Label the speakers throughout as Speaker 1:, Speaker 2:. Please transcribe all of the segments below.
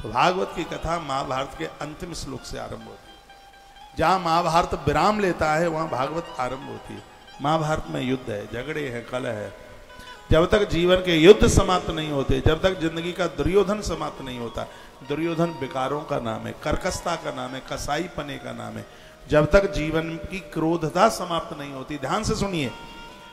Speaker 1: तो भागवत की कथा महाभारत के अंतिम श्लोक से आरंभ होती है। जहां महाभारत विराम लेता है वहां भागवत आरंभ होती है। महाभारत में युद्ध है, झगड़े हैं, कलह है। जब तक जीवन के युद्ध समाप्त नहीं होते, जब तक जिंदगी का दुर्योधन समाप्त नहीं होता, दुर्योधन विकारों का नाम है, कर्कशता का नाम है, कसाई पने का नाम है। जब तक जीवन की क्रोधता समाप्त नहीं होती, ध्यान से सुनिए,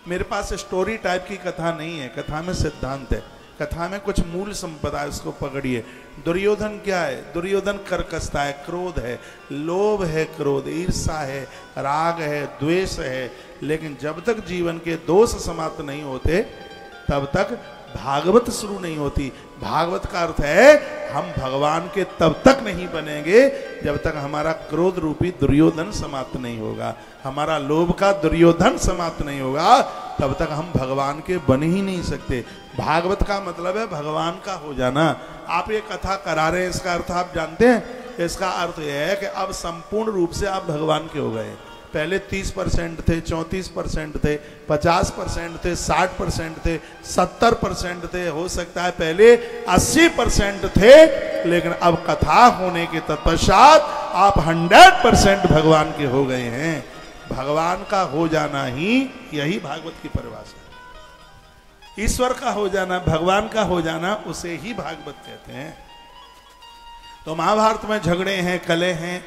Speaker 1: मेरे पास स्टोरी टाइप की कथा नहीं है, कथा में सिद्धांत है, कथा में कुछ मूल संपदा है, उसको पकड़िए। दुर्योधन क्या है? दुर्योधन कर्कशता है, क्रोध है, लोभ है, क्रोध, ईर्षा है, राग है, द्वेष है। लेकिन जब तक जीवन के दोष समाप्त नहीं होते तब तक भागवत शुरू नहीं होती। भागवत का अर्थ है हम भगवान के तब तक नहीं बनेंगे जब तक हमारा क्रोध रूपी दुर्योधन समाप्त नहीं होगा, हमारा लोभ का दुर्योधन समाप्त नहीं होगा, तब तक हम भगवान के बन ही नहीं सकते। भागवत का मतलब है भगवान का हो जाना। आप ये कथा करा रहे हैं, इसका अर्थ आप जानते हैं? इसका अर्थ यह है कि अब संपूर्ण रूप से आप भगवान के हो गए। पहले 30% थे, 34% थे, 50% थे, 60% थे, 70% थे, हो सकता है पहले 80% थे, लेकिन अब कथा होने के तत्पश्चात आप 100% भगवान के हो गए हैं। भगवान का हो जाना ही यही भागवत की परिभाषा है। ईश्वर का हो जाना, भगवान का हो जाना, उसे ही भागवत कहते हैं। तो महाभारत में झगड़े हैं, कलह हैं,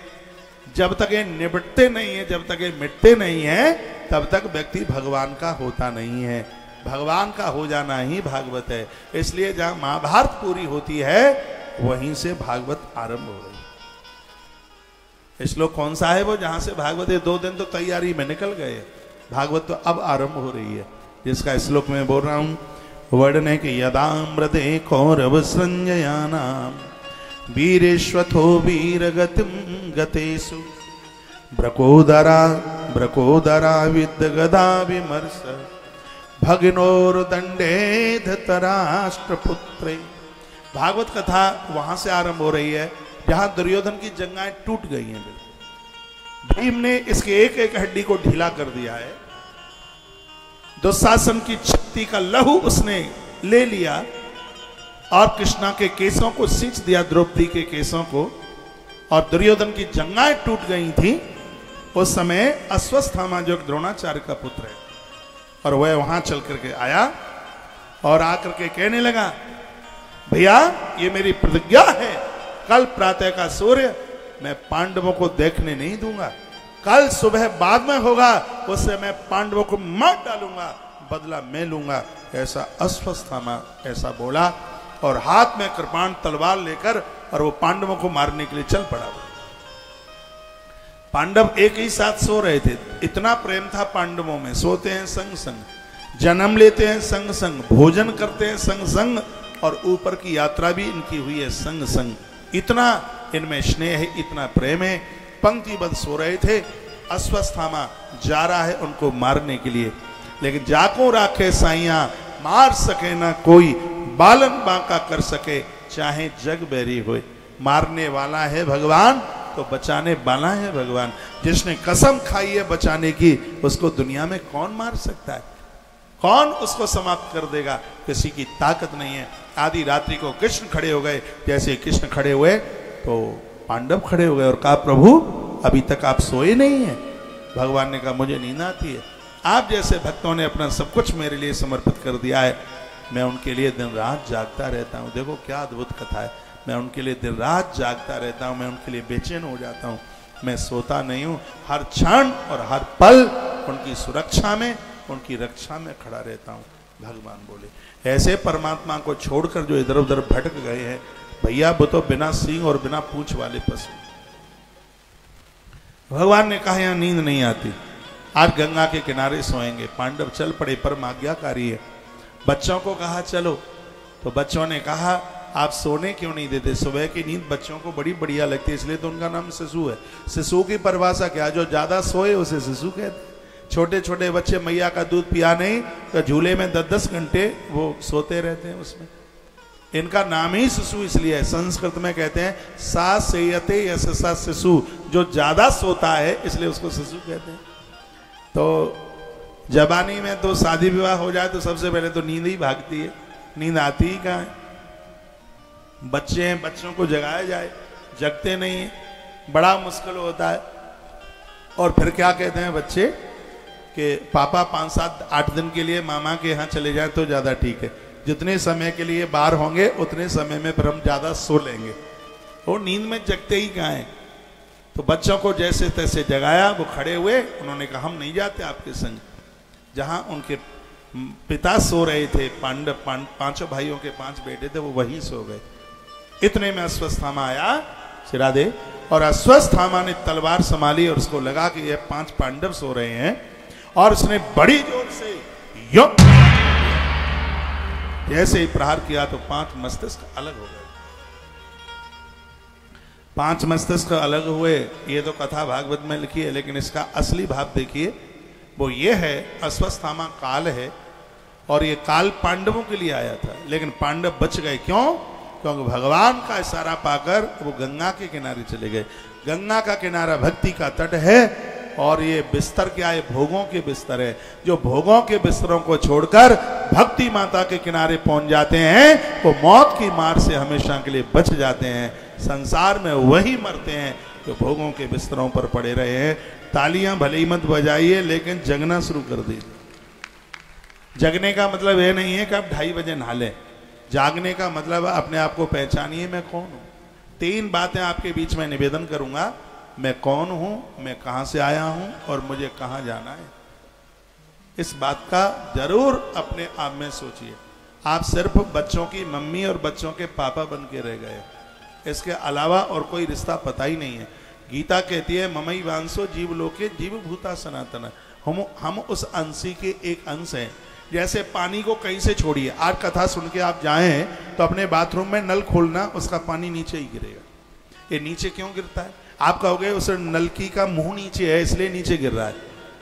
Speaker 1: जब तक ये निबटते नहीं है, जब तक ये मिटते नहीं है, तब तक व्यक्ति भगवान का होता नहीं है। भगवान का हो जाना ही भागवत है। इसलिए जहां महाभारत पूरी होती है वहीं से भागवत आरंभ हो रही है। श्लोक कौन सा है वो जहां से भागवत है? 2 दिन तो तैयारी में निकल गए, भागवत तो अब आरंभ हो रही है, जिसका श्लोक में बोल रहा हूं। वर्णने के यदामृते कौरव संजयानाम वीरेश्वथो वीरगतिम गतेषु ब्रकोदरा विद्गदा विमर्श भगिनोर्दंडे धृतराष्ट्रपुत्रे। भागवत कथा वहां से आरंभ हो रही है जहां दुर्योधन की जंगाएं टूट गई हैं। बिल्कुल भीम ने इसके एक एक हड्डी को ढीला कर दिया है। दुशासन की शक्ति का लहू उसने ले लिया और कृष्णा के केसों को सींच दिया, द्रौपदी के केसों को, और दुर्योधन की जंगाएं टूट गई थी। उस समय अश्वत्थामा जो द्रोणाचार्य का पुत्र है, और वह वहां चल करके आया और आकर के कहने लगा, भैया ये मेरी प्रतिज्ञा है, कल प्रातः का सूर्य मैं पांडवों को देखने नहीं दूंगा, कल सुबह बाद में होगा उससे मैं पांडवों को मार डालूंगा, बदला मैं लूंगा। ऐसा अश्वत्थामा ऐसा बोला और हाथ में कृपाण तलवार लेकर और वो पांडवों को मारने के लिए चल पड़ा। पांडव एक ही साथ सो रहे थे, इतना प्रेम था पांडवों में। सोते हैं संग संग, जन्म लेते हैं संग संग, भोजन करते हैं संग संग, और ऊपर की यात्रा भी इनकी हुई है संग संग। इतना इनमें स्नेह है, इतना प्रेम है। पंक्तिबद्ध सो रहे थे। अश्वत्थामा जा रहा है उनको मारने के लिए, लेकिन जाको राखे साइया मार सके ना कोई, बालन बांका कर सके चाहे जग बैरी होए। मारने वाला है भगवान तो बचाने वाला है भगवान। जिसने कसम खाई है बचाने की, उसको दुनिया में कौन मार सकता है? कौन उसको समाप्त कर देगा? किसी की ताकत नहीं है। आधी रात्रि को कृष्ण खड़े हो गए, जैसे कृष्ण खड़े हुए तो पांडव खड़े हो गए और कहा, प्रभु अभी तक आप सोए नहीं हैं? भगवान ने कहा, मुझे नींद आती है। आप जैसे भक्तों ने अपना सब कुछ मेरे लिए समर्पित कर दिया है, मैं उनके लिए दिन रात जागता रहता हूँ। देखो क्या अद्भुत कथा है। मैं उनके लिए दिन रात जागता रहता हूँ, मैं उनके लिए बेचैन हो जाता हूँ, मैं सोता नहीं हूँ। हर क्षण और हर पल उनकी सुरक्षा में, उनकी रक्षा में खड़ा रहता हूँ। भगवान बोले, ऐसे परमात्मा को छोड़कर जो इधर उधर भटक गए हैं, भैया वो तो बिना सींग और बिना पूंछ वाले पशु। भगवान ने कहा, यहाँ नींद नहीं आती, आज गंगा के किनारे सोएंगे। पांडव चल पड़े, परम आज्ञाकारी है। बच्चों को कहा चलो, तो बच्चों ने कहा आप सोने क्यों नहीं देते? सुबह की नींद बच्चों को बड़ी बढ़िया लगती है, इसलिए तो उनका नाम शिशु है। शिशु की परिभाषा क्या? जो ज्यादा सोए उसे शिशु कहते। छोटे छोटे बच्चे मैया का दूध पिया नहीं तो झूले में 10-10 घंटे वो सोते रहते हैं उसमें। इनका नाम ही शिशु इसलिए है। संस्कृत में कहते हैं सा सेयते यशसा शिशु, जो ज्यादा सोता है इसलिए उसको शिशु कहते हैं। तो जवानी में तो शादी विवाह हो जाए तो सबसे पहले तो नींद ही भागती है, नींद आती ही कहाँ है। बच्चे हैं, बच्चों को जगाया जाए, जगते नहीं है, बड़ा मुश्किल होता है। और फिर क्या कहते हैं बच्चे कि पापा 5, 7, 8 दिन के लिए मामा के यहाँ चले जाएं तो ज़्यादा ठीक है, जितने समय के लिए बाहर होंगे उतने समय में फिर हम ज़्यादा सो लेंगे। वो नींद में जगते ही कहाँ हैं। तो बच्चों को जैसे तैसे जगाया, वो खड़े हुए, उन्होंने कहा हम नहीं जाते आपके संग। जहाँ उनके पिता सो रहे थे, पांडव 5 भाइयों के 5 बेटे थे, वो वहीं सो गए। इतने में अश्वत्थामा आया चिरादे, और अश्वत्थामा ने तलवार संभाली और उसको लगा कि ये 5 पांडव सो रहे हैं, और उसने बड़ी जोर से यो जैसे ही प्रहार किया तो 5 मस्तिष्क अलग हो गए। 5 मस्तिष्क अलग हुए। ये तो कथा भागवत में लिखी है, लेकिन इसका असली भाव देखिए, वो ये है अश्वत्थामा काल है, और ये काल पांडवों के लिए आया था, लेकिन पांडव बच गए। क्यों? क्योंकि भगवान का इशारा पाकर वो गंगा के किनारे चले गए। गंगा का किनारा भक्ति का तट है, और ये बिस्तर क्या है? भोगों के बिस्तर है। जो भोगों के बिस्तरों को छोड़कर भक्ति माता के किनारे पहुंच जाते हैं, वो मौत की मार से हमेशा के लिए बच जाते हैं। संसार में वही मरते हैं जो भोगों के बिस्तरों पर पड़े रहे हैं। तालियां भले ही मत बजाइए, लेकिन जगना शुरू कर दीजिए। जगने का मतलब ये नहीं है कि आप 2:30 बजे नहा लें। जागने का मतलब अपने आप को पहचानिए, मैं कौन हूं। 3 बातें आपके बीच में निवेदन करूंगा। मैं कौन हूं, मैं कहां से आया हूं, और मुझे कहां जाना है। इस बात का जरूर अपने आप में सोचिए। आप सिर्फ बच्चों की मम्मी और बच्चों के पापा बन के रह गए, इसके अलावा और कोई रिश्ता पता ही नहीं है। गीता कहती है ममई वांसो जीव लोके जीव भूता सनातन। हम उस अंशी के एक अंश हैं। जैसे पानी को कहीं से छोड़िए, आज कथा सुन के आप जाएं तो अपने बाथरूम में नल खोलना, उसका पानी नीचे ही गिरेगा। ये नीचे क्यों गिरता है? आप कहोगे उस नलकी का मुंह नीचे है इसलिए नीचे गिर रहा है।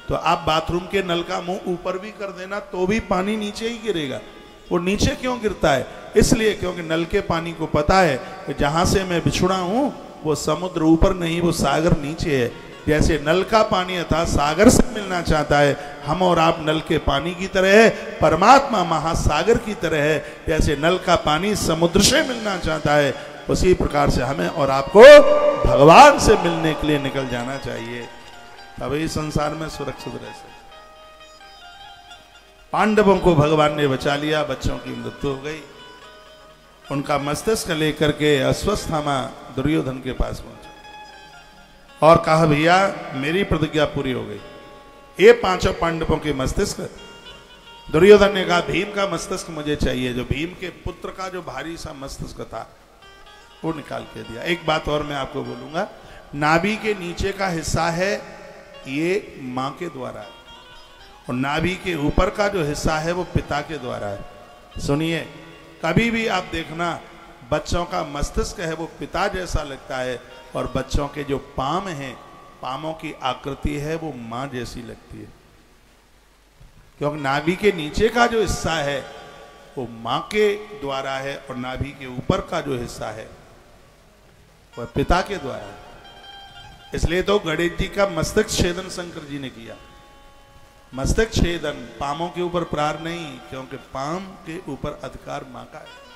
Speaker 1: तो आप बाथरूम के नल का मुंह ऊपर भी कर देना तो भी पानी नीचे ही गिरेगा। वो नीचे क्यों गिरता है? इसलिए क्योंकि नल के पानी को पता है कि जहां से मैं बिछुड़ा हूं वो समुद्र ऊपर नहीं, वो सागर नीचे है। जैसे नल का पानी अर्थात सागर से मिलना चाहता है, हम और आप नल के पानी की तरह है, परमात्मा महासागर की तरह है। जैसे नल का पानी समुद्र से मिलना चाहता है, उसी प्रकार से हमें और आपको भगवान से मिलने के लिए निकल जाना चाहिए, तभी संसार में सुरक्षित रह सकते। पांडवों को भगवान ने बचा लिया, बच्चों की मृत्यु हो गई। उनका मस्तिष्क लेकर के अश्वत्थामा दुर्योधन के पास पहुंचा और कहा भैया मेरी प्रतिज्ञा पूरी हो गई, ये 5 पांडवों के मस्तिष्क। दुर्योधन ने कहा भीम का मस्तिष्क मुझे चाहिए। जो भीम के पुत्र का जो भारी सा मस्तिष्क था वो निकाल के दिया। एक बात और मैं आपको बोलूंगा, नाभि के नीचे का हिस्सा है ये मां के द्वारा है, और नाभि के ऊपर का जो हिस्सा है वो पिता के द्वारा है। सुनिए, कभी भी आप देखना बच्चों का मस्तिष्क है वो पिता जैसा लगता है, और बच्चों के जो पाम हैं, पामों की आकृति है वो मां जैसी लगती है। क्योंकि नाभि के नीचे का जो हिस्सा है वो मां के द्वारा है, और नाभि के ऊपर का जो हिस्सा है वह पिता के द्वारा है। इसलिए तो गणेश जी का मस्तक छेदन शंकर जी ने किया। मस्तक छेदन, पामों के ऊपर प्रहार नहीं, क्योंकि पाम के ऊपर अधिकार मां का है,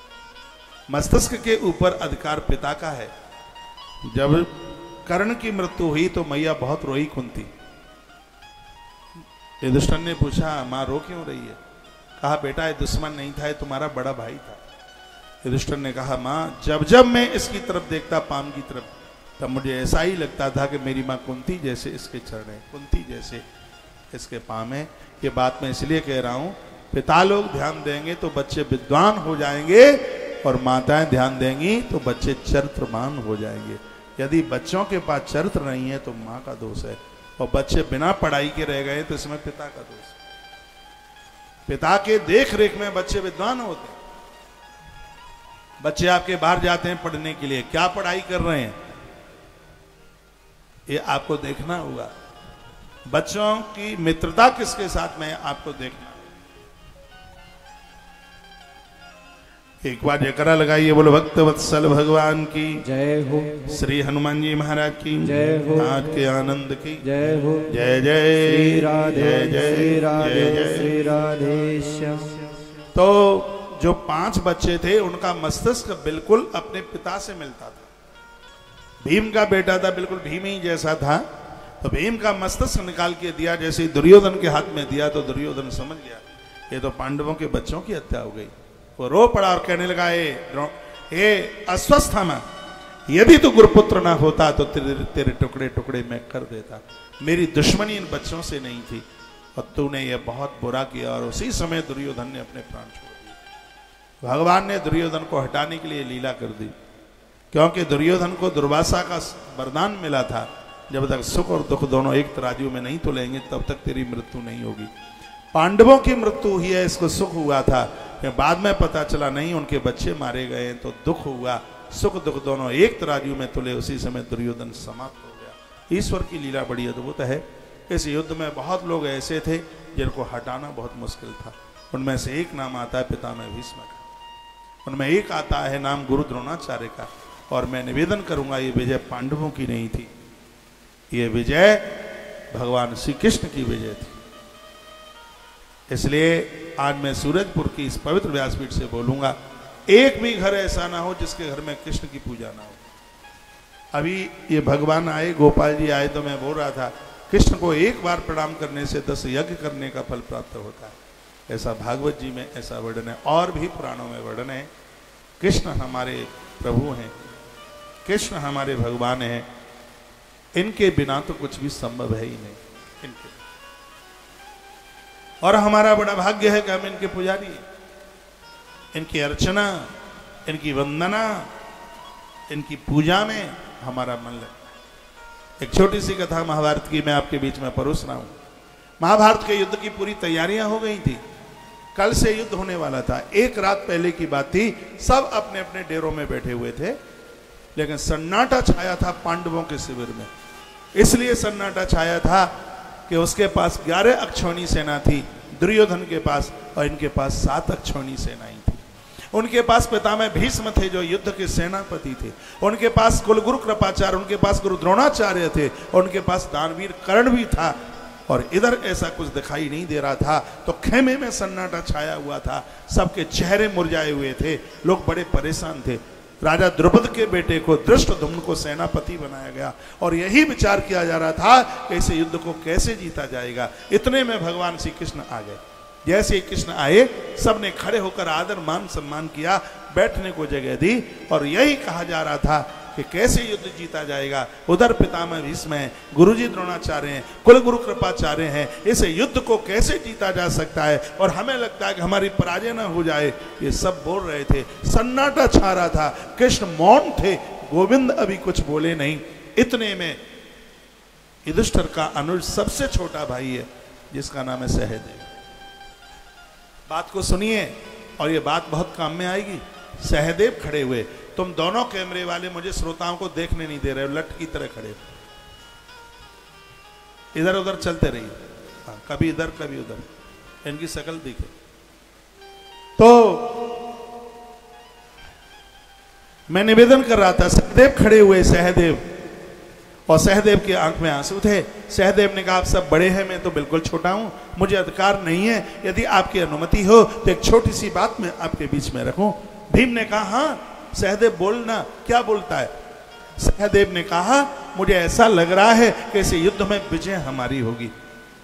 Speaker 1: मस्तिष्क के ऊपर अधिकार पिता का है। जब कर्ण की मृत्यु हुई तो मैया बहुत रोई कुंती। युधिष्ठिर ने पूछा मां रो क्यों रही है? कहा बेटा ये दुश्मन नहीं था, ये तुम्हारा बड़ा भाई था। युधिष्ठिर ने कहा मां जब जब मैं इसकी तरफ देखता पाम की तरफ, तब मुझे ऐसा ही लगता था कि मेरी मां कुंती जैसे इसके चरण है, कुंती जैसे इसके पाम है। ये बात मैं इसलिए कह रहा हूं, पिता लोग ध्यान देंगे तो बच्चे विद्वान हो जाएंगे, और माताएं ध्यान देंगी तो बच्चे चरित्रमान हो जाएंगे। यदि बच्चों के पास चरित्र नहीं है तो माँ का दोष है, और बच्चे बिना पढ़ाई के रह गए तो इसमें पिता का दोष है। पिता के देख रेख में बच्चे विद्वान होते हैं। बच्चे आपके बाहर जाते हैं पढ़ने के लिए, क्या पढ़ाई कर रहे हैं ये आपको देखना होगा। बच्चों की मित्रता किसके साथ में आपको देखना। एक बार जयकारा लगाइए, बोलो भक्त वत्सल भगवान की जय हो, श्री हनुमान जी महाराज की जय हो, आज के आनंद की जय हो। जय जय श्री राधे, जय जय श्री राधे, श्री राधेश्याम। तो जो 5 बच्चे थे उनका मस्तिष्क बिल्कुल अपने पिता से मिलता था। भीम का बेटा था, बिल्कुल भीम ही जैसा था। तो भीम का मस्तिष्क निकाल के दिया, जैसे ही दुर्योधन के हाथ में दिया तो दुर्योधन समझ गया ये तो पांडवों के बच्चों की हत्या हो गई। वो रो पड़ा और कहने लगा, ए अस्वस्थामा, यदि तो गुरुपुत्र ना होता तो तेरे टुकड़े टुकड़े मैं कर देता। मेरी दुश्मनी इन बच्चों से नहीं थी और तूने ये बहुत बुरा किया। और उसी समय दुर्योधन ने अपने प्राण छोड़ दिए। भगवान ने दुर्योधन को हटाने के लिए लीला कर दी, क्योंकि दुर्योधन को दुर्वासा का वरदान मिला था, जब तक सुख और दुख दोनों एक तराजू में नहीं तुलेंगे तब तक तेरी मृत्यु नहीं होगी। पांडवों की मृत्यु हुई है, इसको सुख हुआ था, बाद में पता चला नहीं उनके बच्चे मारे गए तो दुख हुआ। सुख दुख दोनों एक तराजू में तुले, उसी समय दुर्योधन समाप्त हो गया। ईश्वर की लीला बड़ी अद्भुत है। इस युद्ध में बहुत लोग ऐसे थे जिनको हटाना बहुत मुश्किल था। उनमें से एक नाम आता है पितामह भीष्म का, उनमें एक आता है नाम गुरु द्रोणाचार्य का। और मैं निवेदन करूंगा, ये विजय पांडवों की नहीं थी, ये विजय भगवान श्री कृष्ण की विजय थी। इसलिए आज मैं सूरजपुर की इस पवित्र व्यासपीठ से बोलूंगा, एक भी घर ऐसा ना हो जिसके घर में कृष्ण की पूजा ना हो। अभी ये भगवान आए, गोपाल जी आए, तो मैं बोल रहा था कृष्ण को एक बार प्रणाम करने से 10 यज्ञ करने का फल प्राप्त होता है। ऐसा भागवत जी में ऐसा वर्णन है, और भी पुराणों में वर्णन है। कृष्ण हमारे प्रभु हैं, कृष्ण हमारे भगवान हैं, इनके बिना तो कुछ भी संभव है ही नहीं। इनके और हमारा बड़ा भाग्य है कि हम इनके पुजारी हैं। इनकी अर्चना, इनकी वंदना, इनकी पूजा में हमारा मन लगता है। एक छोटी सी कथा महाभारत की मैं आपके बीच में परोस रहा हूं। महाभारत के युद्ध की पूरी तैयारियां हो गई थी, कल से युद्ध होने वाला था। एक रात पहले की बात थी, सब अपने अपने डेरों में बैठे हुए थे, लेकिन सन्नाटा छाया था पांडवों के शिविर में। इसलिए सन्नाटा छाया था कि उसके पास 11 अक्षौणी सेना थी दुर्योधन के पास, और इनके पास 7 अक्षौणी सेनाएं थी। उनके पास पितामह भीष्म थे जो युद्ध के सेनापति थे, उनके पास कुलगुरु कृपाचार्य, उनके पास गुरु द्रोणाचार्य थे, उनके पास दानवीर कर्ण भी था। और इधर ऐसा कुछ दिखाई नहीं दे रहा था, तो खेमे में सन्नाटा छाया हुआ था, सबके चेहरे मुरझाए हुए थे, लोग बड़े परेशान थे। राजा द्रुपद के बेटे को धृष्टद्युम्न को सेनापति बनाया गया, और यही विचार किया जा रहा था कि इस युद्ध को कैसे जीता जाएगा। इतने में भगवान श्री कृष्ण आ गए। जैसे कृष्ण आए, सबने खड़े होकर आदर मान सम्मान किया, बैठने को जगह दी, और यही कहा जा रहा था कि कैसे युद्ध जीता जाएगा। उधर पितामह भीष्म हैं, गुरुजी द्रोणाचार्य हैं, कुलगुरु कृपाचार्य हैं, इस युद्ध को कैसे जीता जा सकता है, और हमें लगता है कि हमारी पराजय न हो जाए। ये सब बोल रहे थे, सन्नाटा छा रहा था, कृष्ण मौन थे, गोविंद अभी कुछ बोले नहीं। इतने में युधिष्ठिर का अनुज सबसे छोटा भाई है, जिसका नाम है सहदेव। बात को सुनिए, और ये बात बहुत काम में आएगी। सहदेव खड़े हुए, तुम दोनों कैमरे वाले मुझे श्रोताओं को देखने नहीं दे रहे हो, लट की तरह खड़े, इधर उधर चलते रहिए, कभी इधर कभी उधर, इनकी शक्ल दिखे। तो मैं निवेदन कर रहा था, सहदेव खड़े हुए, सहदेव, और सहदेव की आंख में आंसू थे। सहदेव ने कहा, आप सब बड़े हैं, मैं तो बिल्कुल छोटा हूं, मुझे अधिकार नहीं है, यदि आपकी अनुमति हो तो एक छोटी सी बात मैं आपके बीच में रखूं। भीम ने कहा, हाँ सहदेव बोलना, क्या बोलता है। सहदेव ने कहा, मुझे ऐसा लग रहा है कि इस युद्ध में विजय हमारी होगी।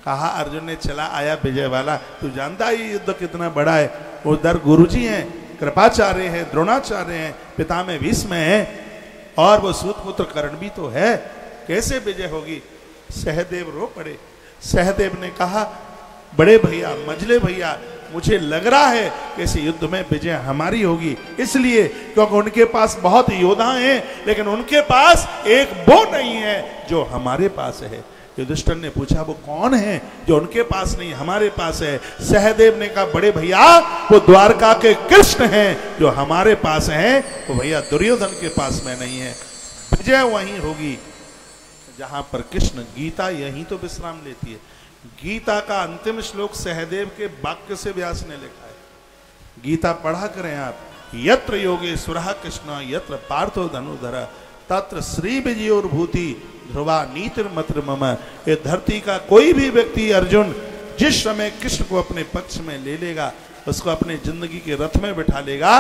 Speaker 1: कहा, अर्जुन ने चला आया विजय वाला, तू जानता है ये युद्ध कितना बड़ा है। उधर गुरुजी हैं, कृपाचार्य हैं, द्रोणाचार्य हैं, पितामह भीष्म हैं, और वो सूतपुत्र कर्ण भी तो है, कैसे विजय होगी। सहदेव रो पड़े। सहदेव ने कहा, बड़े भैया, मझले भैया, मुझे लग रहा है कि इस युद्ध में विजय हमारी होगी, इसलिए क्योंकि उनके पास बहुत योद्धा हैं, लेकिन उनके पास एक वो नहीं है जो हमारे पास है। युधिष्ठिर ने पूछा, वो कौन है जो उनके पास नहीं हमारे पास है। सहदेव ने कहा, बड़े भैया, वो द्वारका के कृष्ण हैं जो हमारे पास हैं, वो भैया दुर्योधन के पास में नहीं है। विजय वहीं होगी जहां पर कृष्ण, गीता यहीं तो विश्राम लेती है। गीता का अंतिम श्लोक सहदेव के वाक्य से व्यास ने लिखा है। गीता पढ़ा करें आप। यत्र योगेश्वरः कृष्ण यत्र पार्थो धनुधर तत्र श्री विजयोर्भूति ध्रुवा नीतिर्मत्र मम। ये धरती का कोई भी व्यक्ति अर्जुन जिस समय कृष्ण को अपने पक्ष में ले लेगा उसको अपनी जिंदगी के रथ में बिठा लेगा,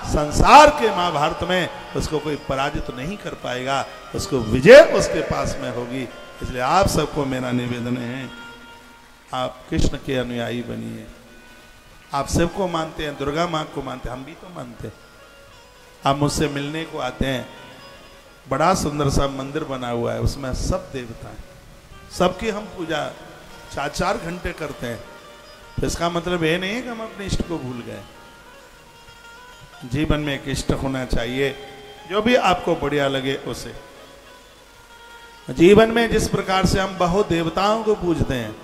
Speaker 1: संसार के महाभारत में उसको कोई पराजित नहीं कर पाएगा, उसको विजय उसके पास में होगी। इसलिए आप सबको मेरा निवेदन है, आप कृष्ण के अनुयायी बनिए। आप सबको मानते हैं, दुर्गा माँ को मानते हैं, हम भी तो मानते हैं। आप मुझसे मिलने को आते हैं, बड़ा सुंदर सा मंदिर बना हुआ है, उसमें सब देवता हैं, सबकी हम पूजा 4-4 घंटे करते हैं। तो इसका मतलब ये नहीं है कि हम अपने इष्ट को भूल गए। जीवन में एक इष्ट होना चाहिए, जो भी आपको बढ़िया लगे उसे। जीवन में जिस प्रकार से हम बहुत देवताओं को पूजते हैं,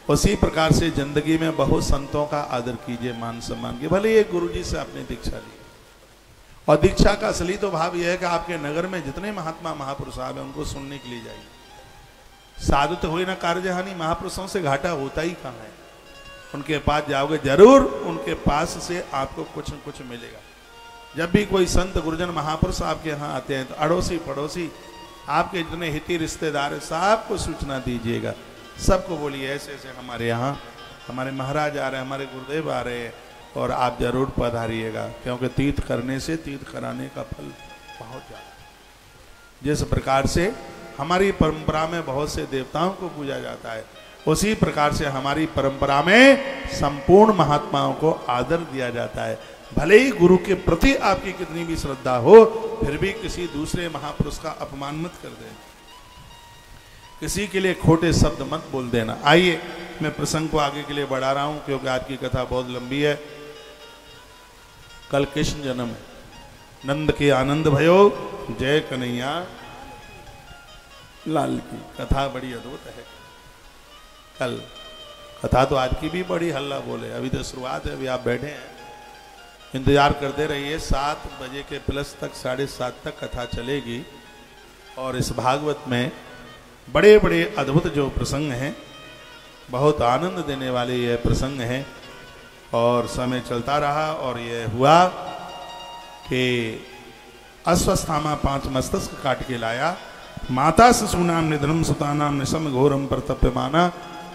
Speaker 1: उसी प्रकार से जिंदगी में बहुत संतों का आदर कीजिए, मान सम्मान कीजिए। भले ये गुरुजी से आपने दीक्षा ली, और दीक्षा का असली तो भाव यह है कि आपके नगर में जितने महात्मा महापुरुष साहब हैं उनको सुनने के लिए जाइए। साधु तो हुई ना कार्यहानि, महापुरुषों से घाटा होता ही कहाँ है। उनके पास जाओगे जरूर, उनके पास से आपको कुछ न कुछ मिलेगा। जब भी कोई संत गुरुजन महापुरुष आपके यहाँ आते हैं तो अड़ोसी पड़ोसी आपके जितने हिती रिश्तेदार हैं सबको सूचना दीजिएगा, सबको बोलिए ऐसे ऐसे हमारे यहाँ हमारे महाराज आ रहे हैं, हमारे गुरुदेव आ रहे हैं, और आप जरूर पधारिएगा, क्योंकि तीर्थ करने से तीर्थ कराने का फल बहुत ज़्यादा। जिस प्रकार से हमारी परंपरा में बहुत से देवताओं को पूजा जाता है, उसी प्रकार से हमारी परंपरा में संपूर्ण महात्माओं को आदर दिया जाता है। भले ही गुरु के प्रति आपकी कितनी भी श्रद्धा हो, फिर भी किसी दूसरे महापुरुष का अपमान मत कर देना, किसी के लिए खोटे शब्द मत बोल देना। आइए मैं प्रसंग को आगे के लिए बढ़ा रहा हूं, क्योंकि आज की कथा बहुत लंबी है। कल कृष्ण जन्म है, नंद के आनंद भयो, जय कन्हैया लाल की कथा बड़ी अद्भुत है। कल कथा तो आज की भी बड़ी हल्ला बोले, अभी तो शुरुआत है, अभी आप बैठे हैं, इंतजार करते रहिए। 7 बजे के प्लस तक 7:30 तक कथा चलेगी, और इस भागवत में बड़े बड़े अद्भुत जो प्रसंग हैं, बहुत आनंद देने वाले ये प्रसंग हैं। और समय चलता रहा, और ये हुआ कि अश्वस्थामा 5 मस्तक काट के लाया। माता शिशुनाम निधनम सुतानाम निशम घोरम प्रतप्यमाना।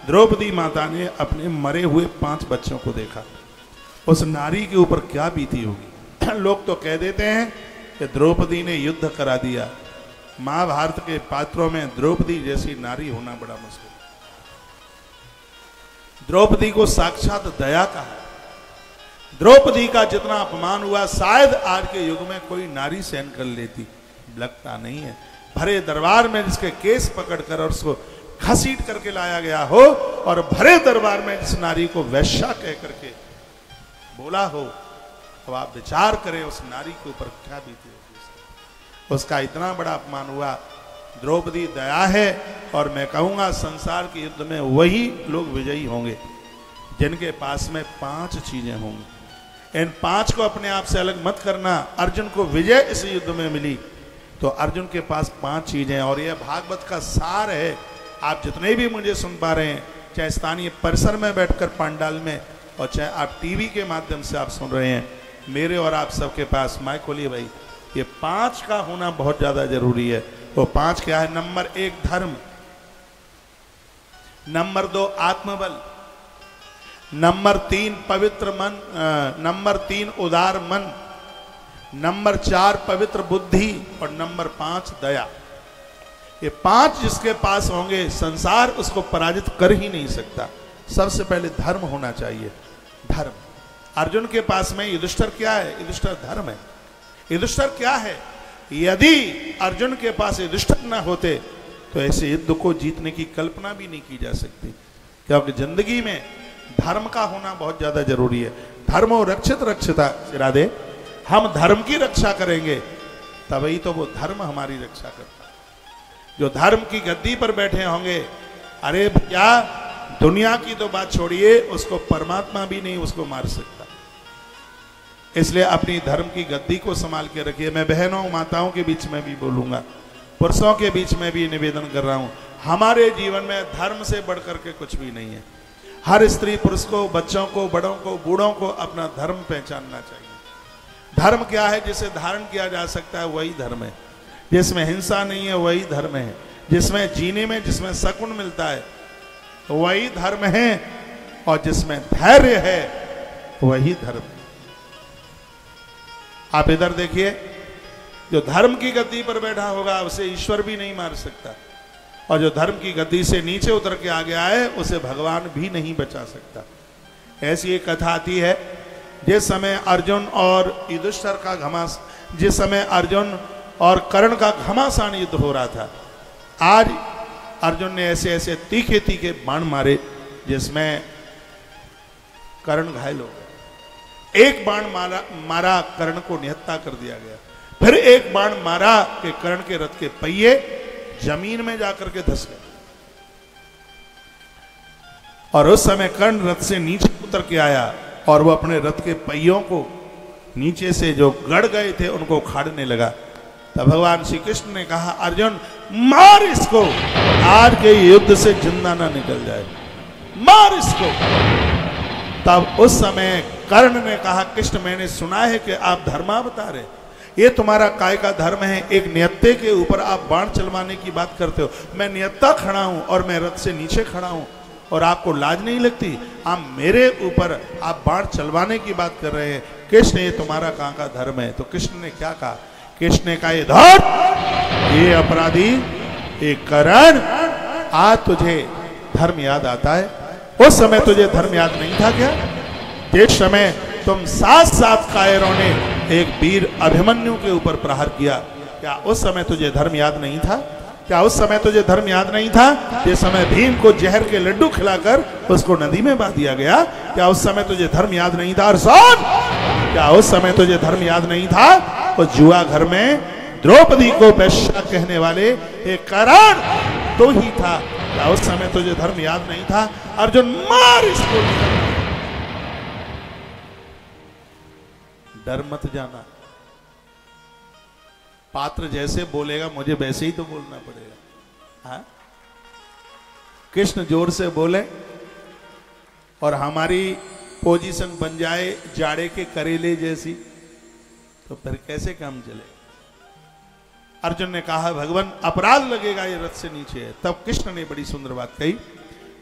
Speaker 1: द्रौपदी माता ने अपने मरे हुए 5 बच्चों को देखा। उस नारी के ऊपर क्या बीती होगी। लोग तो कह देते हैं कि द्रौपदी ने युद्ध करा दिया। महाभारत के पात्रों में द्रौपदी जैसी नारी होना बड़ा मुश्किल। द्रौपदी को साक्षात दया कहा। द्रौपदी का जितना अपमान हुआ शायद आज के युग में कोई नारी सहन कर लेती, लगता नहीं है। भरे दरबार में जिसके केस पकड़कर और उसको घसीट करके लाया गया हो, और भरे दरबार में जिस नारी को वैश्या कह करके बोला हो, अब आप विचार करें उस नारी के ऊपर क्या बीती होगी। उसका इतना बड़ा अपमान हुआ। द्रौपदी दया है, और मैं कहूंगा संसार के युद्ध में वही लोग विजयी होंगे जिनके पास में 5 चीजें होंगी। इन 5 को अपने आप से अलग मत करना। अर्जुन को विजय इस युद्ध में मिली, तो अर्जुन के पास 5 चीजें, और यह भागवत का सार है। आप जितने भी मुझे सुन पा रहे हैं, चाहे स्थानीय परिसर में बैठकर पंडाल में, और चाहे आप टीवी के माध्यम से आप सुन रहे हैं, मेरे और आप सबके पास माइक खोलिए भाई, ये 5 का होना बहुत ज्यादा जरूरी है। वो 5 क्या है? नंबर 1 धर्म, नंबर 2 आत्मबल, नंबर 3 पवित्र मन, नंबर 3 उदार मन, नंबर 4 पवित्र बुद्धि, और नंबर 5 दया। ये 5 जिसके पास होंगे संसार उसको पराजित कर ही नहीं सकता। सबसे पहले धर्म होना चाहिए। धर्म अर्जुन के पास में युधिष्ठिर क्या है? युधिष्ठिर धर्म है। युधिष्ठिर क्या है? यदि अर्जुन के पास युधिष्ठिर ना होते तो ऐसे युद्ध को जीतने की कल्पना भी नहीं की जा सकती, क्योंकि जिंदगी में धर्म का होना बहुत ज्यादा जरूरी है। धर्मो रक्षित रक्षिता राधे, हम धर्म की रक्षा करेंगे तभी तो वो धर्म हमारी रक्षा करता है। जो धर्म की गद्दी पर बैठे होंगे, अरे भैया दुनिया की तो बात छोड़िए, उसको परमात्मा भी नहीं उसको मार सकता। इसलिए अपनी धर्म की गद्दी को संभाल के रखिए। मैं बहनों माताओं के बीच में भी बोलूंगा, पुरुषों के बीच में भी निवेदन कर रहा हूं, हमारे जीवन में धर्म से बढ़कर के कुछ भी नहीं है। हर स्त्री पुरुष को, बच्चों को, बड़ों को, बूढ़ों को अपना धर्म पहचानना चाहिए। धर्म क्या है? जिसे धारण किया जा सकता है वही धर्म है। जिसमें हिंसा नहीं है वही धर्म है। जिसमें जीने में जिसमें सकून मिलता है वही धर्म है। और जिसमें धैर्य है वही धर्म। आप इधर देखिए, जो धर्म की गद्दी पर बैठा होगा उसे ईश्वर भी नहीं मार सकता, और जो धर्म की गद्दी से नीचे उतर के आ गया है उसे भगवान भी नहीं बचा सकता। ऐसी एक कथा आती है, जिस समय अर्जुन और युधिष्ठिर का घमासान, जिस समय अर्जुन और कर्ण का घमासान युद्ध हो रहा था, आज अर्जुन ने ऐसे ऐसे तीखे तीखे बाण मारे जिसमें कर्ण घायल हो गया। एक बाण मारा कर्ण को निहत्था कर दिया गया, फिर एक बाण मारा कि कर्ण के रथ के पहिए जमीन में जाकर के धंस गए, और उस समय कर्ण रथ से नीचे उतर के आया और वो अपने रथ के पहियों को नीचे से जो गड़ गए थे उनको उखाड़ने लगा। तब भगवान श्री कृष्ण ने कहा, अर्जुन मार इसको, आज के युद्ध से जिंदा ना निकल जाए, मार इसको। तब उस समय कर्ण ने कहा, कृष्ण मैंने सुना है कि आप धर्मावतार है, ये तुम्हारा काय का धर्म है, एक नियत्ते के ऊपर आप बाण चलवाने की बात करते हो। मैं नियत्ता खड़ा हूं और मैं रथ से नीचे खड़ा हूं और आपको लाज नहीं लगती? आप मेरे ऊपर आप बाण चलवाने की बात कर रहे हैं। कृष्ण ये तुम्हारा कहां का धर्म है? तो कृष्ण ने क्या कहा? कृष्ण ने कहा, ये धर्म, ये अपराधी, ये कर्ण, आज तुझे धर्म याद आता है? उस समय तुझे धर्म याद नहीं था क्या? जिस समय तुम 7 कायरों ने एक वीर अभिमन्यु के ऊपर प्रहार किया, क्या उस समय तुझे धर्म याद नहीं था? क्या उस समय तुझे धर्म याद नहीं था? जिस समय भीम को जहर के लड्डू खिलाकर उसको नदी में बहा दिया गया, क्या उस समय तुझे धर्म याद नहीं था? अर्जुन, क्या उस समय तुझे धर्म याद नहीं था? उस जुआ घर में द्रौपदी को वैश्या कहने वाले एक कर्ण तो ही था, क्या उस समय तुझे धर्म याद नहीं था? अर्जुन मार इसको। डर मत जाना, पात्र जैसे बोलेगा मुझे वैसे ही तो बोलना पड़ेगा। हाँ, कृष्ण जोर से बोले और हमारी पोजीशन बन जाए जाड़े के करेले जैसी, तो फिर कैसे काम चले? अर्जुन ने कहा, भगवान अपराध लगेगा, ये रथ से नीचे है। तब कृष्ण ने बड़ी सुंदर बात कही।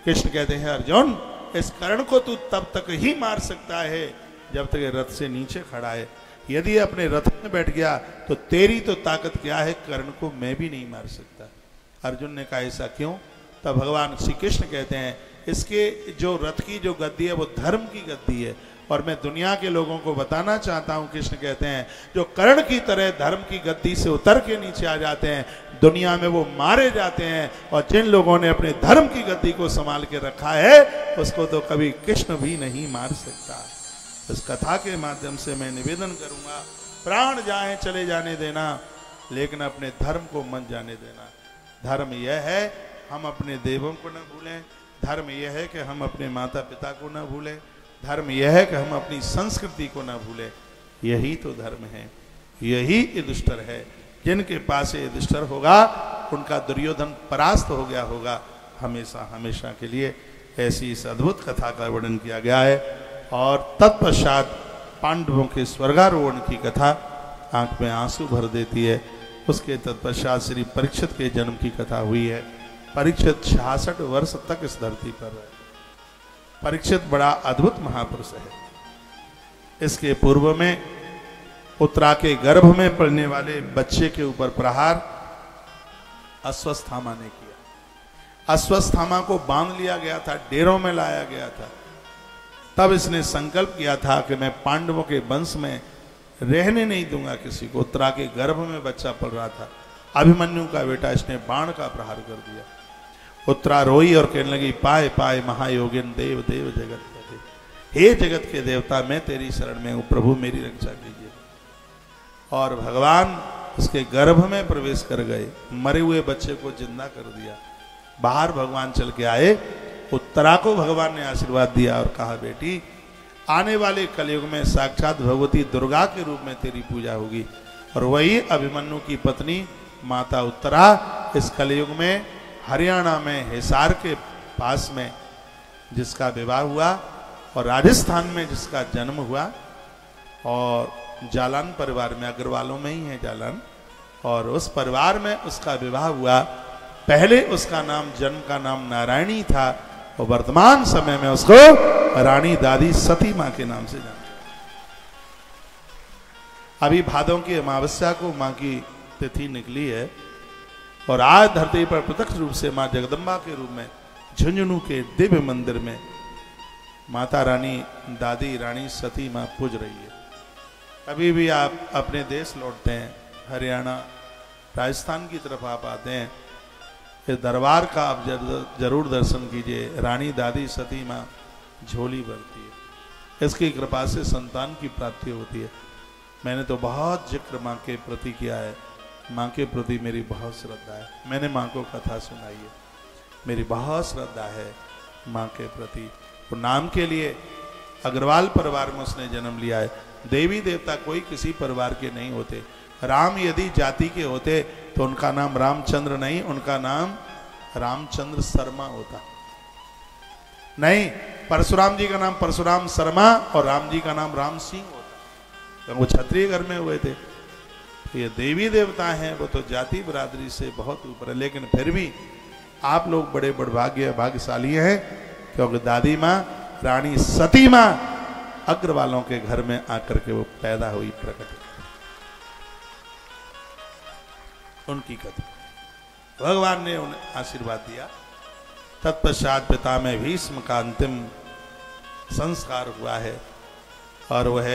Speaker 1: कृष्ण कहते हैं, अर्जुन इस कर्ण को तू तब तक ही मार सकता है जब तक ये रथ से नीचे खड़ा है। यदि अपने रथ में बैठ गया तो तेरी तो ताकत क्या है, कर्ण को मैं भी नहीं मार सकता। अर्जुन ने कहा, ऐसा क्यों? तब भगवान श्री कृष्ण कहते हैं, इसके जो रथ की जो गद्दी है वो धर्म की गद्दी है, और मैं दुनिया के लोगों को बताना चाहता हूं, कृष्ण कहते हैं, जो कर्ण की तरह धर्म की गद्दी से उतर के नीचे आ जाते हैं, दुनिया में वो मारे जाते हैं, और जिन लोगों ने अपने धर्म की गद्दी को संभाल के रखा है उसको तो कभी कृष्ण भी नहीं मार सकता। इस कथा के माध्यम से मैं निवेदन करूंगा, प्राण जाए चले जाने देना, लेकिन अपने धर्म को मत जाने देना। धर्म यह है हम अपने देवों को न भूलें, धर्म यह है कि हम अपने माता पिता को न भूलें, धर्म यह है कि हम अपनी संस्कृति को न भूलें। यही तो धर्म है, यही युधिष्ठिर है। जिनके पास ये युधिष्ठिर होगा उनका दुर्योधन परास्त हो गया होगा हमेशा हमेशा के लिए। ऐसी इस अद्भुत कथा का वर्णन किया गया है, और तत्पश्चात पांडवों के स्वर्गारोहण की कथा आंख में आंसू भर देती है। उसके तत्पश्चात श्री परीक्षित के जन्म की कथा हुई है। परीक्षित 66 वर्ष तक इस धरती पर रहे। परीक्षित बड़ा अद्भुत महापुरुष है। इसके पूर्व में उत्तरा के गर्भ में पड़ने वाले बच्चे के ऊपर प्रहार अश्वत्थामा ने किया। अश्वत्थामा को बांध लिया गया था, डेरों में लाया गया था। तब इसने संकल्प किया था कि मैं पांडवों के वंश में रहने नहीं दूंगा किसी को। उत्तरा के गर्भ में बच्चा पल रहा था, अभिमन्यु का बेटा, इसने बाण का प्रहार कर दिया। उत्तरा रोई और कहने लगी, पाए पाए महायोगिन देव देव जगत के देव, हे जगत के देवता मैं तेरी शरण में हूं, प्रभु मेरी रक्षा कीजिए। और भगवान उसके गर्भ में प्रवेश कर गए, मरे हुए बच्चे को जिंदा कर दिया। बाहर भगवान चल के आए, उत्तरा को भगवान ने आशीर्वाद दिया और कहा, बेटी आने वाले कलयुग में साक्षात भगवती दुर्गा के रूप में तेरी पूजा होगी, और वही अभिमन्यु की पत्नी माता उत्तरा इस कलयुग में हरियाणा में हिसार के पास में जिसका विवाह हुआ, और राजस्थान में जिसका जन्म हुआ, और जालान परिवार में, अग्रवालों में ही है जालान, और उस परिवार में उसका विवाह हुआ। पहले उसका नाम, जन्म का नाम नारायणी था, और वर्तमान समय में उसको रानी दादी सती मां के नाम से जानते। अभी भादों की अमावस्या को मां की तिथि निकली है और आज धरती पर प्रत्यक्ष रूप से मां जगदम्बा के रूप में झुंझुनू के दिव्य मंदिर में माता रानी दादी रानी सती मां पूज रही है। कभी भी आप अपने देश लौटते हैं, हरियाणा राजस्थान की तरफ आप आते हैं, इस दरबार का आप जरूर दर्शन कीजिए। रानी दादी सती मां झोली भरती है, इसकी कृपा से संतान की प्राप्ति होती है। मैंने तो बहुत जिक्र माँ के प्रति किया है, माँ के प्रति मेरी बहुत श्रद्धा है। मैंने माँ को कथा सुनाई है, मेरी बहुत श्रद्धा है माँ के प्रति। तो नाम के लिए अग्रवाल परिवार में उसने जन्म लिया है। देवी देवता कोई किसी परिवार के नहीं होते। राम यदि जाति के होते तो उनका नाम रामचंद्र नहीं, उनका नाम रामचंद्र शर्मा होता। नहीं, परशुराम जी का नाम परशुराम शर्मा और राम जी का नाम राम सिंह होता, तो वो क्षत्रिय घर में हुए थे। तो ये देवी देवता हैं, वो तो जाति बरादरी से बहुत ऊपर है। लेकिन फिर भी आप लोग बड़े भाग्यशाली हैं, क्योंकि दादी माँ रानी सती माँ अग्रवालों के घर में आकर के वो पैदा हुई, प्रकट उनकी कथा। भगवान ने उन्हें आशीर्वाद दिया। तत्पश्चात पिता में भीष्म का अंतिम संस्कार हुआ है और वह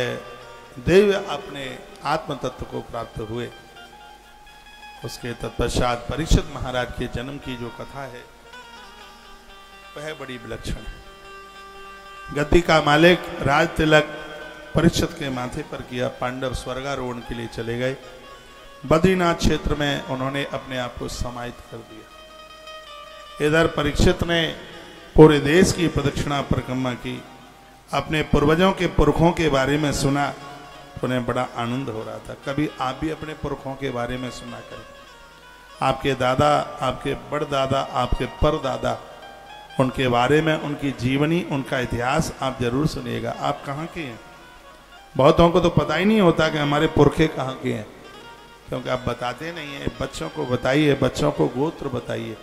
Speaker 1: देव अपने आत्म तत्व को प्राप्त हुए। उसके तत्पश्चात परीक्षित महाराज के जन्म की जो कथा है वह बड़ी विलक्षण है। गद्दी का मालिक राज तिलक परीक्षित के माथे पर किया। पांडव स्वर्गारोहण के लिए चले गए। बद्रीनाथ क्षेत्र में उन्होंने अपने आप को समाहित कर दिया। इधर परीक्षित ने पूरे देश की प्रदक्षिणा परिक्रमा की, अपने पूर्वजों के पुरखों के बारे में सुना, उन्हें बड़ा आनंद हो रहा था। कभी आप भी अपने पुरखों के बारे में सुना करें। आपके दादा, आपके बड़दादा, आपके परदादा, उनके बारे में, उनकी जीवनी, उनका इतिहास आप जरूर सुनिएगा। आप कहाँ के हैं? बहुतों को तो पता ही नहीं होता कि हमारे पुरखे कहाँ के हैं, क्योंकि आप बताते नहीं हैं। बच्चों को बताइए, बच्चों को गोत्र बताइए,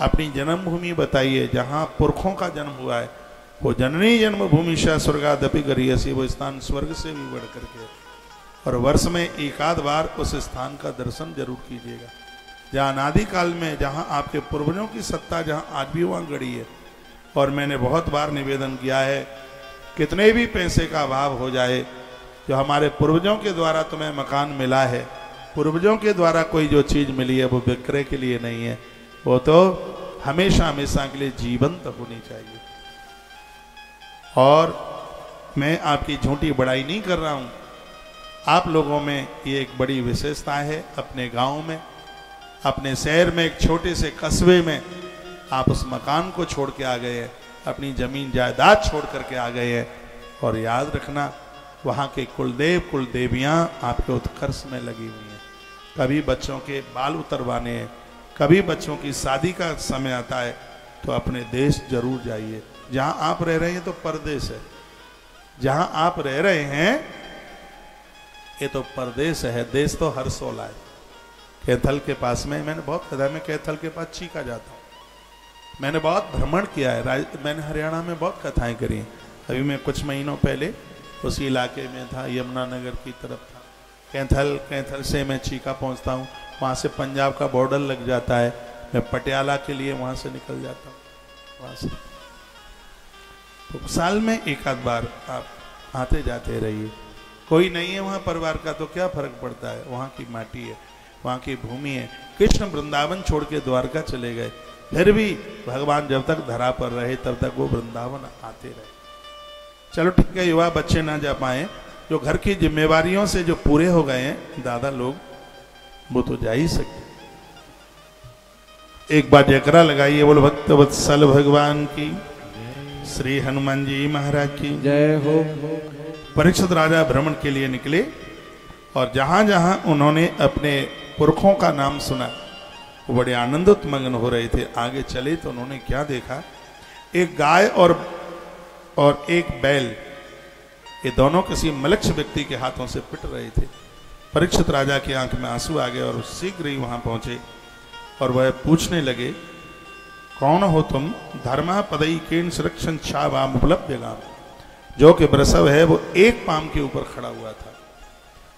Speaker 1: अपनी जन्मभूमि बताइए, जहाँ पुरखों का जन्म हुआ है। वो जननी जन्मभूमि शाह स्वर्गादपि गरीयसी, वो स्थान स्वर्ग से भी बढ़ करके। और वर्ष में एक आध बार उस स्थान का दर्शन जरूर कीजिएगा, जहाँ अनादि काल में, जहाँ आपके पूर्वजों की सत्ता जहाँ आज भी वहाँ गड़ी है। और मैंने बहुत बार निवेदन किया है, कितने भी पैसे का अभाव हो जाए, जो हमारे पूर्वजों के द्वारा तुम्हें मकान मिला है, पूर्वजों के द्वारा कोई जो चीज़ मिली है, वो विक्रय के लिए नहीं है, वो तो हमेशा हमेशा के लिए जीवंत होनी चाहिए। और मैं आपकी झूठी बड़ाई नहीं कर रहा हूँ, आप लोगों में ये एक बड़ी विशेषता है। अपने गांव में, अपने शहर में, एक छोटे से कस्बे में आप उस मकान को छोड़ के आ गए हैं, अपनी जमीन जायदाद छोड़ करके आ गए हैं। और याद रखना, वहाँ के कुलदेव कुलदेवियाँ आपके उत्कर्ष में लगी हुई हैं। कभी बच्चों के बाल उतरवाने हैं, कभी बच्चों की शादी का समय आता है, तो अपने देश जरूर जाइए। जहाँ आप रह रहे हैं तो परदेश है, जहाँ आप रह रहे हैं ये तो परदेश है। देश तो हर सोला है। कैथल के पास में, मैंने बहुत कहा, मैं कैथल के पास चीका जाता हूँ। मैंने बहुत भ्रमण किया है, मैंने हरियाणा में बहुत कथाएं करी। अभी मैं कुछ महीनों पहले उसी इलाके में था, यमुनानगर की तरफ था। कैथल से मैं चीका पहुँचता हूँ, वहाँ से पंजाब का बॉर्डर लग जाता है। मैं पटियाला के लिए वहाँ से निकल जाता हूँ, वहाँ से। तो साल में एक आध बार आप आते जाते रहिए। कोई नहीं है वहाँ परिवार का तो क्या फर्क पड़ता है, वहाँ की माटी है, वहाँ की भूमि है। कृष्ण वृंदावन छोड़ के द्वारका चले गए, फिर भी भगवान जब तक धरा पर रहे तब तक वो वृंदावन आते रहे। चलो ठीक है, युवा बच्चे ना जा पाए, जो घर की जिम्मेवारियों से जो पूरे हो गए हैं दादा लोग, वो तो जा ही सकते। एक बार जयकरा लगाइए, बोलो भक्त वत्सल भगवान की, श्री हनुमान जी महाराज की
Speaker 2: जय हो।
Speaker 1: परीक्षित राजा भ्रमण के लिए निकले और जहां जहां उन्होंने अपने पुरखों का नाम सुना, वो बड़े आनंदित मग्न हो रहे थे। आगे चले तो उन्होंने क्या देखा, एक गाय और एक बैल, ये दोनों किसी मलक्ष व्यक्ति के हाथों से पिट रहे थे। परीक्षित राजा की आंख में आंसू आ गए और शीघ्र ही वहां पहुंचे और वह पूछने लगे कौन हो तुम? धर्म पदई केन सुरक्षण छावाम उपलब्ध गाम। जो कि वृषभ है वो एक पाम के ऊपर खड़ा हुआ था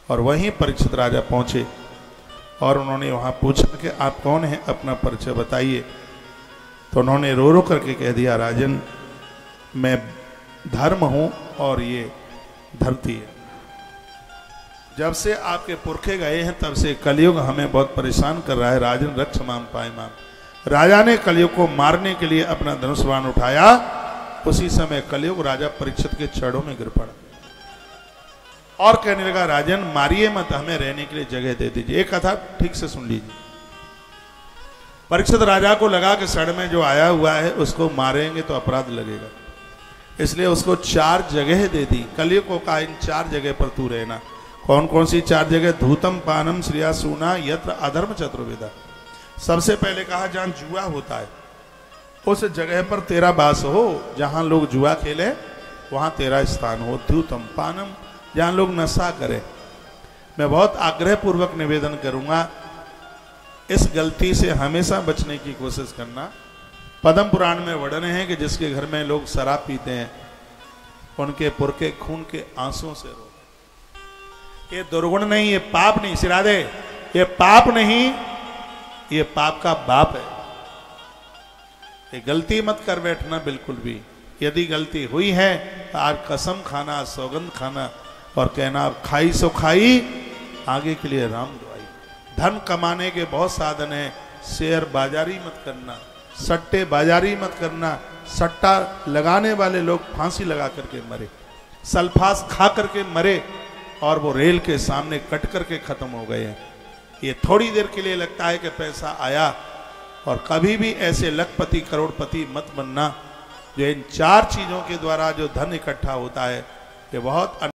Speaker 1: और वहीं परीक्षित राजा पहुंचे और उन्होंने वहां पूछा कि आप कौन हैं, अपना परिचय बताइए। तो उन्होंने रो रो करके कह दिया, राजन मैं धर्म हूं और ये धरती है। जब से आपके पुरखे गए हैं तब से कलयुग हमें बहुत परेशान कर रहा है। राजन रक्ष माम पाए माम। राजा ने कलयुग को मारने के लिए अपना धनुष बाण उठाया, उसी समय कलयुग राजा परीक्षित के चरणों में गिर पड़ा और कहने लगा, राजन मारिए मत, हमें रहने के लिए जगह दे दीजिए। एक कथा ठीक से सुन लीजिए। परीक्षित राजा को लगा कि सड़ में जो आया हुआ है उसको मारेंगे तो अपराध लगेगा, इसलिए उसको 4 जगह दे दी। कलयुग को कहा, इन 4 जगह पर तू रहना। कौन कौन सी 4 जगह? धूतम पानम श्रिया सूना यत्र अधर्म चतुर्वेदा। सबसे पहले कहा जहां जुआ होता है उस जगह पर तेरा वास हो, जहां लोग जुआ खेले वहां तेरा स्थान हो। धूतम पानम, जहां लोग नशा करें। मैं बहुत आग्रह पूर्वक निवेदन करूंगा, इस गलती से हमेशा बचने की कोशिश करना। पद्म पुराण में वर्णन है कि जिसके घर में लोग शराब पीते हैं उनके पुरखे खून के आंसुओं से रो। ये दुर्गुण नहीं, ये पाप नहीं, सिरादे ये पाप नहीं, ये पाप का बाप है। ये गलती मत कर बैठना बिल्कुल भी। यदि गलती हुई है तो आज कसम खाना, सौगंध खाना और कहना खाई सो खाई, आगे के लिए राम दुआई। धन कमाने के बहुत साधन है, शेयर बाजारी मत करना, सट्टे बाजारी मत करना। सट्टा लगाने वाले लोग फांसी लगा करके मरे, सल्फास खा करके मरे और वो रेल के सामने कट करके खत्म हो गए हैं। ये थोड़ी देर के लिए लगता है कि पैसा आया, और कभी भी ऐसे लखपति करोड़पति मत बनना। जो इन 4 चीजों के द्वारा जो धन इकट्ठा होता है ये बहुत